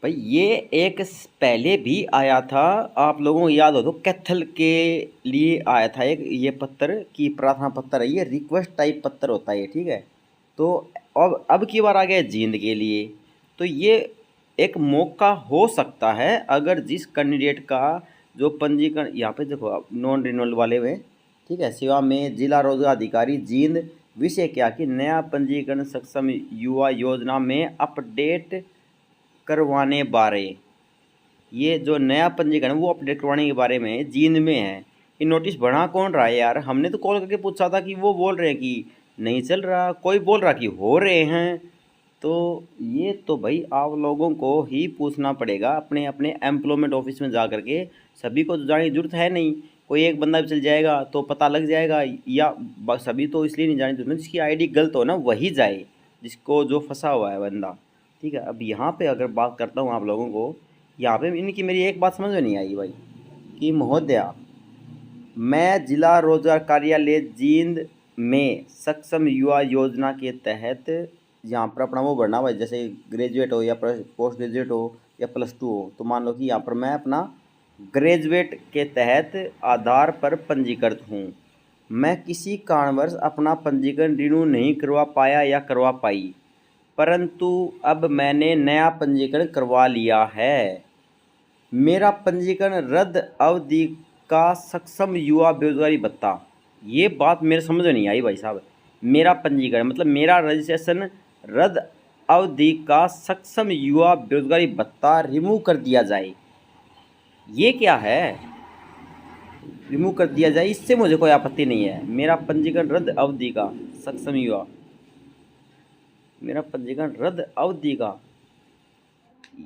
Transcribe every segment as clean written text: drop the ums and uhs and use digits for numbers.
भाई ये एक पहले भी आया था, आप लोगों को याद हो तो कैथल के लिए आया था एक ये पत्र की प्रार्थना पत्र है, ये रिक्वेस्ट टाइप पत्र होता है ये, ठीक है। तो अब की बार आ गया है जींद के लिए। तो ये एक मौका हो सकता है अगर जिस कैंडिडेट का जो पंजीकरण यहाँ पे देखो आप नॉन रिन्यूअल वाले में, ठीक है, सेवा में जिला रोजगार अधिकारी जींद, विषय क्या कि नया पंजीकरण सक्षम युवा योजना में अपडेट करवाने बारे, ये जो नया पंजीकरण वो अपडेट करवाने के बारे में जींद में है। ये नोटिस बढ़ा कौन रहा है यार? हमने तो कॉल करके पूछा था कि वो बोल रहे हैं कि नहीं चल रहा, कोई बोल रहा कि हो रहे हैं। तो ये तो भाई आप लोगों को ही पूछना पड़ेगा अपने अपने एम्प्लॉयमेंट ऑफिस में जा करके। सभी को तो जाने की जरूरत है नहीं, कोई एक बंदा भी चल जाएगा तो पता लग जाएगा, या सभी तो इसलिए नहीं जाने की जरूरत, जिसकी आईडी गलत हो ना वही जाए, जिसको जो फंसा हुआ है बंदा, ठीक है। अब यहाँ पे अगर बात करता हूँ आप लोगों को, यहाँ पे इनकी मेरी एक बात समझ में नहीं आई भाई कि महोदया, मैं जिला रोजगार कार्यालय जींद में सक्षम युवा योजना के तहत यहाँ पर अपना वो भरना हुआ है, जैसे ग्रेजुएट हो या पोस्ट ग्रेजुएट हो या +2 हो, तो मान लो कि यहाँ पर मैं अपना ग्रेजुएट के तहत आधार पर पंजीकृत हूँ। मैं किसी कारणवश अपना पंजीकरण रिन्यू नहीं करवा पाया या करवा पाई, परंतु अब मैंने नया पंजीकरण करवा लिया है। मेरा पंजीकरण रद्द अवधि का सक्षम युवा बेरोजगारी भत्ता, ये बात मेरे समझ में नहीं आई भाई साहब। मेरा पंजीकरण मतलब मेरा रजिस्ट्रेशन रद्द अवधि का सक्षम युवा बेरोजगारी भत्ता रिमूव कर दिया जाए, ये क्या है? रिमूव कर दिया जाए, इससे मुझे कोई आपत्ति नहीं है। मेरा पंजीकरण रद्द अवधि का सक्षम युवा, मेरा पंजीकरण रद्द अवधि का,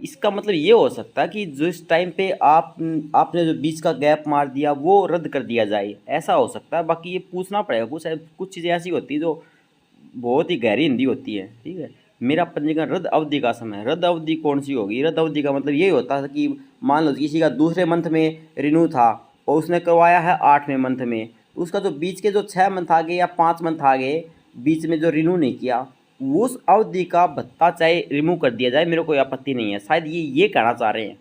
इसका मतलब ये हो सकता है कि जिस टाइम पे आपने जो बीच का गैप मार दिया वो रद्द कर दिया जाए, ऐसा हो सकता है। बाकी ये पूछना पड़ेगा, कुछ चीज़ें ऐसी होती है जो बहुत ही गहरी हिंदी होती है, ठीक है। मेरा पंजीकरण रद्द अवधि का समय, रद्द अवधि कौन सी होगी? रद्द अवधि का मतलब यही होता है कि मान लो किसी का दूसरे मंथ में रिन्यू था और उसने करवाया है 8वें मंथ में, तो उसका जो बीच के जो 6 मंथ आ गए या 5 मंथ आ गए बीच में जो रिन्यू नहीं किया, उस अवधि का भत्ता चाहे रिमूव कर दिया जाए, मेरे कोई आपत्ति नहीं है। शायद ये कहना चाह रहे हैं,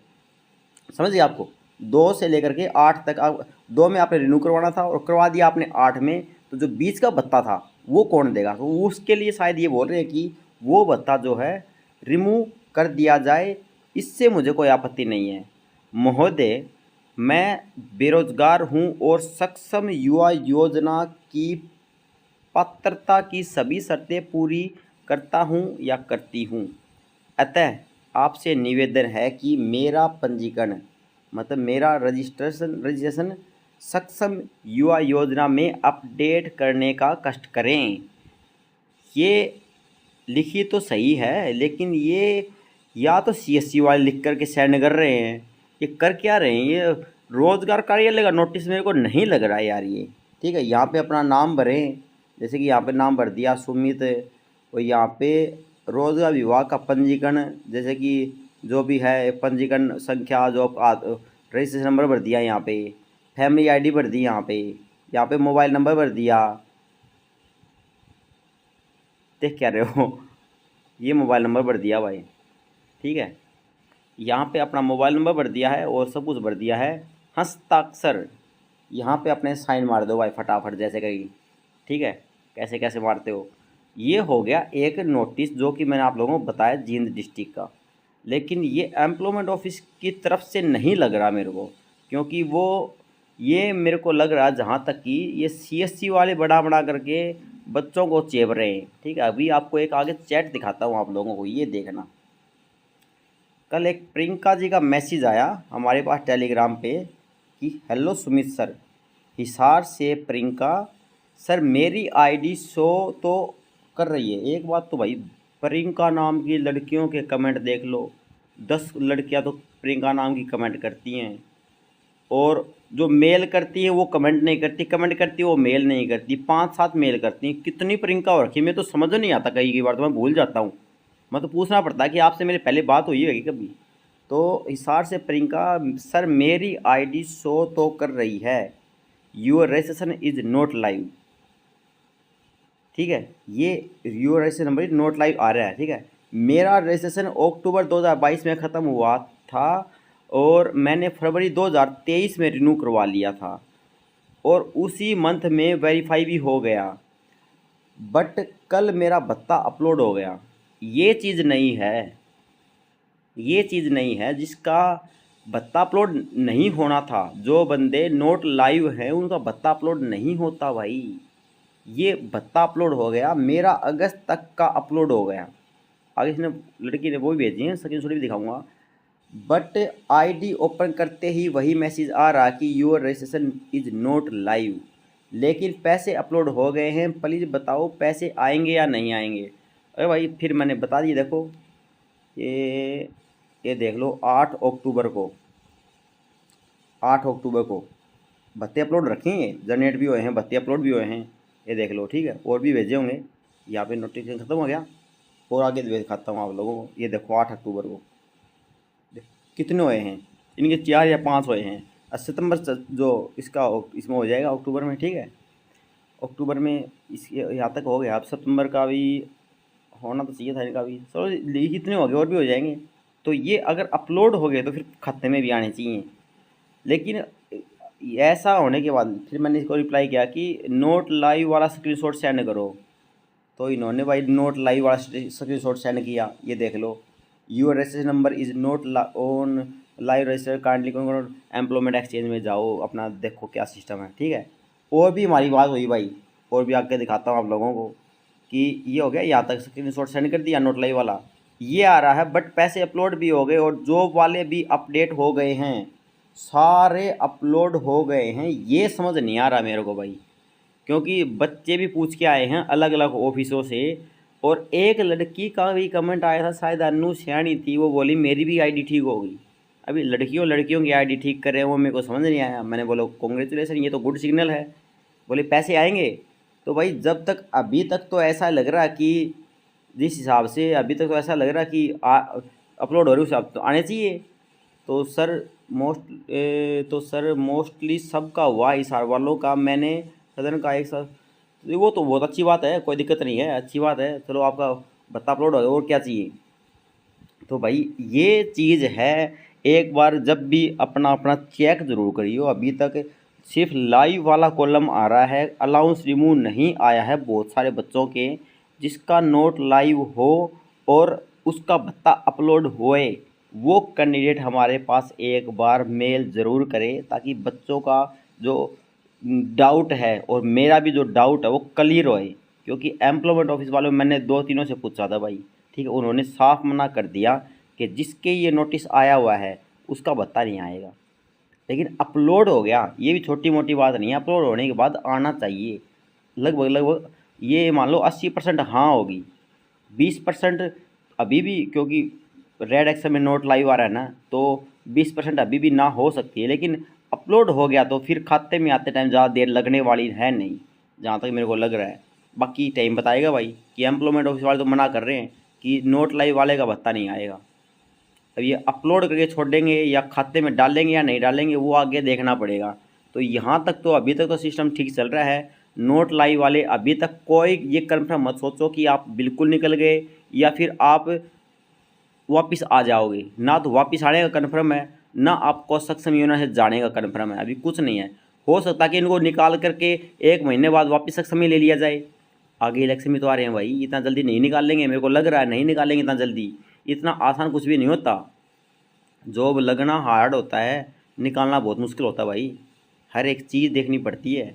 समझिए। आपको 2 से लेकर के 8 तक, आप 2 में आपने रिन्यू करवाना था और करवा दिया आपने 8 में, तो जो बीच का भत्ता था वो कौन देगा? तो उसके लिए शायद ये बोल रहे हैं कि वो भत्ता जो है रिमूव कर दिया जाए, इससे मुझे कोई आपत्ति नहीं है। महोदय, मैं बेरोजगार हूँ और सक्षम युवा योजना की पात्रता की सभी शर्तें पूरी करता हूँ या करती हूँ, अतः आपसे निवेदन है कि मेरा पंजीकरण मतलब मेरा रजिस्ट्रेशन सक्षम युवा योजना में अपडेट करने का कष्ट करें। ये लिखी तो सही है, लेकिन ये या तो CSC वाले लिख करके सेंड कर रहे हैं, ये कर क्या रहे हैं? ये रोजगार कार्यालय का नोटिस मेरे को नहीं लग रहा है यार ये, ठीक है। यहाँ पे अपना नाम भरें, जैसे कि यहाँ पे नाम भर दिया सुमित, और यहाँ पे रोजगार विभाग का पंजीकरण, जैसे कि जो भी है पंजीकरण संख्या, जो रजिस्ट्रेशन नंबर भर दिया, यहाँ पे फैमिली ID भर दी, यहाँ पे मोबाइल नंबर भर दिया, देख क्या रहे हो? ये मोबाइल नंबर भर दिया भाई, ठीक है। यहाँ पे अपना मोबाइल नंबर भर दिया है और सब कुछ भर दिया है। हस्ताक्षर यहाँ पे अपने साइन मार दो भाई फटाफट, जैसे कहीं, ठीक है, कैसे कैसे मारते हो। ये हो गया एक नोटिस जो कि मैंने आप लोगों को बताया जींद डिस्ट्रिक्ट का, लेकिन ये एम्प्लॉयमेंट ऑफिस की तरफ से नहीं लग रहा मेरे को, क्योंकि वो ये मेरे को लग रहा जहाँ तक कि ये CSC वाले बड़ा बड़ा करके बच्चों को चेप रहे हैं, ठीक है। अभी आपको एक आगे चैट दिखाता हूँ आप लोगों को, ये देखना। कल एक प्रियंका जी का मैसेज आया हमारे पास टेलीग्राम पे कि हेलो सुमित सर, हिसार से प्रियंका सर, मेरी ID शो तो कर रही है। एक बात तो भाई, प्रियंका नाम की लड़कियों के कमेंट देख लो, 10 लड़कियां तो प्रियंका नाम की कमेंट करती हैं, और जो मेल करती है वो कमेंट नहीं करती, कमेंट करती है वो मेल नहीं करती, 5-7 मेल करती हैं। कितनी प्रियंका हो रखी, मैं तो समझ नहीं आता, कई बार तो मैं भूल जाता हूँ। मैं तो पूछना पड़ता है कि आपसे मेरी पहले बात हुई होगी कभी। तो हिसार से प्रियंका सर, मेरी ID शो तो कर रही है, your registration is not live, ठीक है। ये your registration number is not live आ रहा है, ठीक है। मेरा रजिस्ट्रेशन अक्टूबर 2022 में ख़त्म हुआ था और मैंने फरवरी 2023 में रिन्यू करवा लिया था और उसी मंथ में वेरीफाई भी हो गया, बट कल मेरा भत्ता अपलोड हो गया। ये चीज़ नहीं है, ये चीज़ नहीं है जिसका भत्ता अपलोड नहीं होना था। जो बंदे नोट लाइव हैं उनका भत्ता अपलोड नहीं होता भाई। ये भत्ता अपलोड हो गया, मेरा अगस्त तक का अपलोड हो गया। आगे इसने लड़की ने वो भी भेजी है, स्क्रीनशॉट भी दिखाऊंगा। बट आईडी ओपन करते ही वही मैसेज आ रहा कि your registration is not live, लेकिन पैसे अपलोड हो गए हैं, प्लीज़ बताओ पैसे आएंगे या नहीं आएंगे। अरे भाई फिर मैंने बता दिया, देखो ये देख लो 8 अक्टूबर को 8 अक्टूबर को भत्ते अपलोड रखेंगे, जनरेट भी हुए हैं, भत्ते अपलोड भी हुए हैं, ये देख लो ठीक है। और भी भेजे होंगे, यहाँ पे नोटिफिकेशन ख़त्म हो गया और आगे दिखाता हूँ आप लोगों को। ये देखो 8 अक्टूबर को कितने हुए हैं, इनके 4 या 5 हुए हैं। सितंबर जो इसका इसमें हो जाएगा अक्टूबर में, ठीक है। अक्टूबर में इसके यहाँ तक हो गया, अब सितंबर का भी होना तो चाहिए था इनका भी। चलो कितने हो गए और भी हो जाएंगे। तो ये अगर अपलोड हो गए तो फिर खाते में भी आने चाहिए। लेकिन ऐसा होने के बाद फिर मैंने इसको रिप्लाई किया कि नोट लाइव वाला स्क्रीनशॉट सेंड करो। तो इन्होंने भाई नोट लाइव वाला स्क्रीनशॉट सेंड किया, ये देख लो। Your registration number is not on live register, kindly employment exchange में जाओ, अपना देखो क्या सिस्टम है, ठीक है। और भी हमारी बात हुई भाई, और भी आगे दिखाता हूँ आप लोगों को कि ये हो गया। यहाँ तक स्क्रीनशॉट सेंड कर दिया नोट लाइव वाला, ये आ रहा है, बट पैसे अपलोड भी हो गए और जॉब वाले भी अपडेट हो गए हैं, सारे अपलोड हो गए हैं। ये समझ नहीं आ रहा मेरे को भाई, क्योंकि बच्चे भी पूछ के आए हैं अलग अलग ऑफिसों से। और एक लड़की का भी कमेंट आया था, शायद अन्नू सियानी थी, वो बोली मेरी भी आईडी ठीक हो गई। अभी लड़कियों की आईडी ठीक कर रहे हैं, वो मेरे को समझ नहीं आया। मैंने बोला कॉन्ग्रेचुलेसन, ये तो गुड सिग्नल है। बोले पैसे आएंगे। तो भाई जब तक अभी तक तो ऐसा लग रहा कि जिस हिसाब से अभी तक तो ऐसा लग रहा कि अपलोड हो रही उस हिसाब तो आने चाहिए। तो सर मोस्टली सबका हुआ, इस वालों का मैंने सदन का एक साथ, वो तो बहुत अच्छी बात है, कोई दिक्कत नहीं है, अच्छी बात है। चलो आपका भत्ता अपलोड हो गया, और क्या चाहिए। तो भाई ये चीज़ है, एक बार जब भी अपना अपना चेक ज़रूर करियो। अभी तक सिर्फ लाइव वाला कॉलम आ रहा है, अलाउंस रिमूव नहीं आया है बहुत सारे बच्चों के। जिसका नोट लाइव हो और उसका भत्ता अपलोड होए, वो कैंडिडेट हमारे पास एक बार मेल ज़रूर करे, ताकि बच्चों का जो डाउट है और मेरा भी जो डाउट है वो क्लियर होए। क्योंकि एम्प्लॉयमेंट ऑफिस वालों मैंने 2-3 से पूछा था भाई, ठीक है, उन्होंने साफ मना कर दिया कि जिसके ये नोटिस आया हुआ है उसका भत्ता नहीं आएगा। लेकिन अपलोड हो गया, ये भी छोटी मोटी बात नहीं है, अपलोड होने के बाद आना चाहिए। लगभग ये मान लो 80% हाँ होगी, 20% अभी भी, क्योंकि रेड एक्सेल में नोट लाइव आ रहा है ना, तो 20% अभी भी ना हो सकती है। लेकिन अपलोड हो गया तो फिर खाते में आते टाइम ज़्यादा देर लगने वाली है नहीं, जहाँ तक मेरे को लग रहा है। बाकी टाइम बताएगा भाई, कि एम्प्लॉयमेंट ऑफिस वाले तो मना कर रहे हैं कि नोट लाइव वाले का भत्ता नहीं आएगा। अब ये अपलोड करके छोड़ देंगे या खाते में डालेंगे या नहीं डालेंगे, वो आगे देखना पड़ेगा। तो यहाँ तक तो अभी तक तो सिस्टम ठीक चल रहा है। नोट लाइव वाले अभी तक कोई ये कन्फर्म मत सोचो कि आप बिल्कुल निकल गए या फिर आप वापस आ जाओगे। ना तो वापस आने का कन्फर्म है, ना आपको सक्षम योजना से जाने का कन्फर्म है, अभी कुछ नहीं है। हो सकता है कि इनको निकाल करके 1 महीने बाद वापस सक्षम ले लिया जाए। आगे इलेक्शन में तो आ रहे हैं भाई, इतना जल्दी नहीं निकाल लेंगे, मेरे को लग रहा है नहीं निकालेंगे इतना जल्दी। इतना आसान कुछ भी नहीं होता, जॉब लगना हार्ड होता है, निकालना बहुत मुश्किल होता है भाई। हर एक चीज़ देखनी पड़ती है।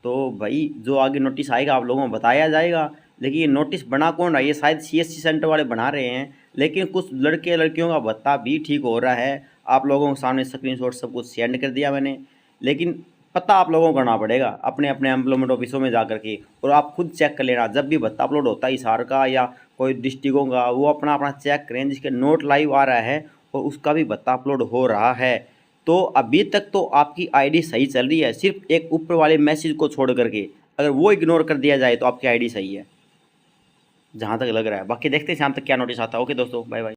तो भाई जो आगे नोटिस आएगा आप लोगों को बताया जाएगा। लेकिन ये नोटिस बना कौन रहा है, ये शायद CSC सेंटर वाले बना रहे हैं। लेकिन कुछ लड़के लड़कियों का भत्ता भी ठीक हो रहा है। आप लोगों के सामने स्क्रीनशॉट सब कुछ सेंड कर दिया मैंने। लेकिन पता आप लोगों को करना पड़ेगा अपने अपने एम्प्लॉयमेंट ऑफिसों में जा कर के, और आप खुद चेक कर लेना जब भी भत्ता अपलोड होता है हिसार का या कोई डिस्ट्रिक्टों का, वो अपना अपना चेक करें जिसके नोट लाइव आ रहा है और उसका भी भत्ता अपलोड हो रहा है। तो अभी तक तो आपकी आईडी सही चल रही है, सिर्फ एक ऊपर वाले मैसेज को छोड़ करके। अगर वो इग्नोर कर दिया जाए तो आपकी आईडी सही है, जहाँ तक लग रहा है। बाकी देखते हैं शाम तक क्या नोटिस आता है। ओके दोस्तों, बाय बाय।